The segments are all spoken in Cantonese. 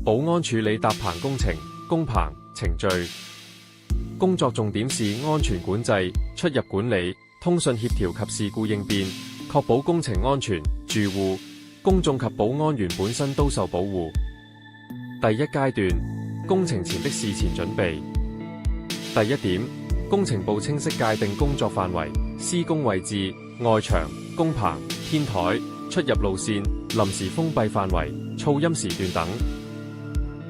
保安處理搭棚工程、工棚程序。工作重點是安全管制、出入管理、通訊協調及事故應變，確保工程安全，住戶、公眾及保安員本身都受保護。第一階段，工程前的事前準備。第一點，工程部清晰界定工作範圍、施工位置、外牆、工棚、天台、出入路線、臨時封閉範圍、噪音時段等。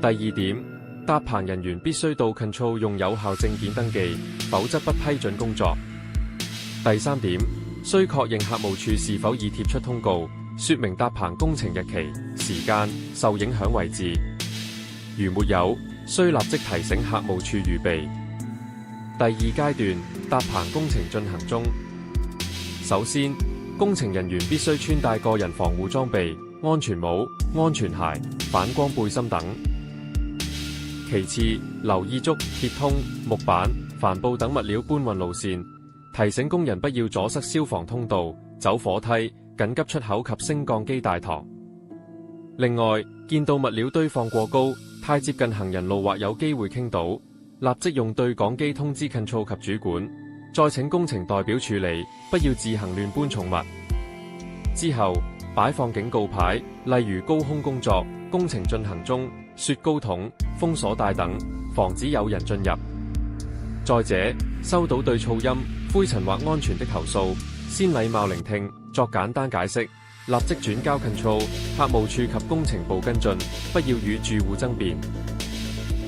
第二點，搭棚人員必須到 Control 用有效證件登記，否則不批准工作。第三點，須確認客務處是否已貼出通告，說明搭棚工程日期、時間、受影響位置。如沒有，須立即提醒客務處預備。第二階段，搭棚工程進行中。首先，工程人員必須穿戴個人防護裝備、安全帽、安全鞋、反光背心等。其次，留意竹、鐵通、木板、帆布等物料搬運路線，提醒工人不要阻塞消防通道、走火梯、緊急出口及升降機大堂。另外，見到物料堆放過高、太接近行人路或有機會傾倒，立即用對講機通知 Control 及主管，再請工程代表處理，不要自行亂搬重物。之後，擺放警告牌，例如高空工作、工程進行中、雪糕筒、封鎖帶等，防止有人進入。再者，收到對噪音、灰塵或安全的投訴，先禮貌聆聽，作簡單解釋，立即轉交 Control、客務處及工程部跟進，不要與住戶爭辯。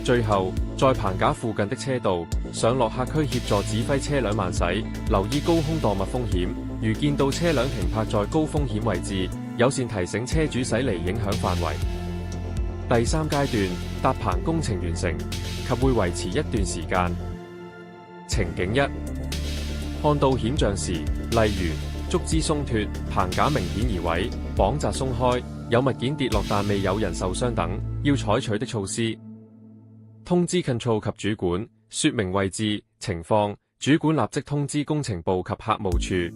最後，在棚架附近的車道、上落客區協助指揮車輛慢駛，留意高空墮物風險。如見到車輛停泊在高風險位置，友善提醒車主駛離影響範圍。第三階段，搭棚工程完成及會維持一段時間。情景一，看到險象時，例如竹枝鬆脫、棚架明顯移位、綁紮鬆開、有物件跌落但未有人受傷等，要採取的措施。通知 Control 及主管，說明位置、情況，主管立即通知工程部及客務處，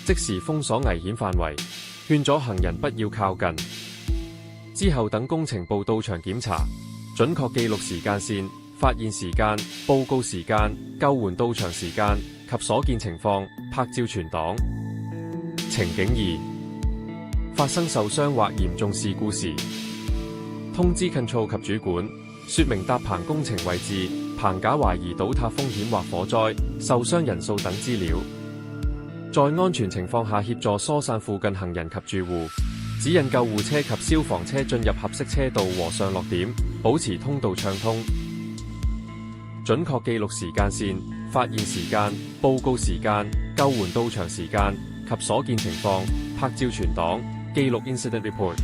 即時封鎖危險範圍，勸阻行人不要靠近。之後等工程部到場檢查，準確記錄時間線、發現時間、報告時間、救援到場時間及所見情況，拍照存檔。情景二，發生受傷或嚴重事故時，通知 Control 及主管，說明搭棚工程位置、棚架懷疑倒塌風險或火災、受傷人數等資料，在安全情況下協助疏散附近行人及住戶，指引救護車及消防車進入合適車道和上落點，保持通道暢通。準確記錄時間線、發現時間、報告時間、救援到場時間及所見情況，拍照存檔，記錄 Incident Report。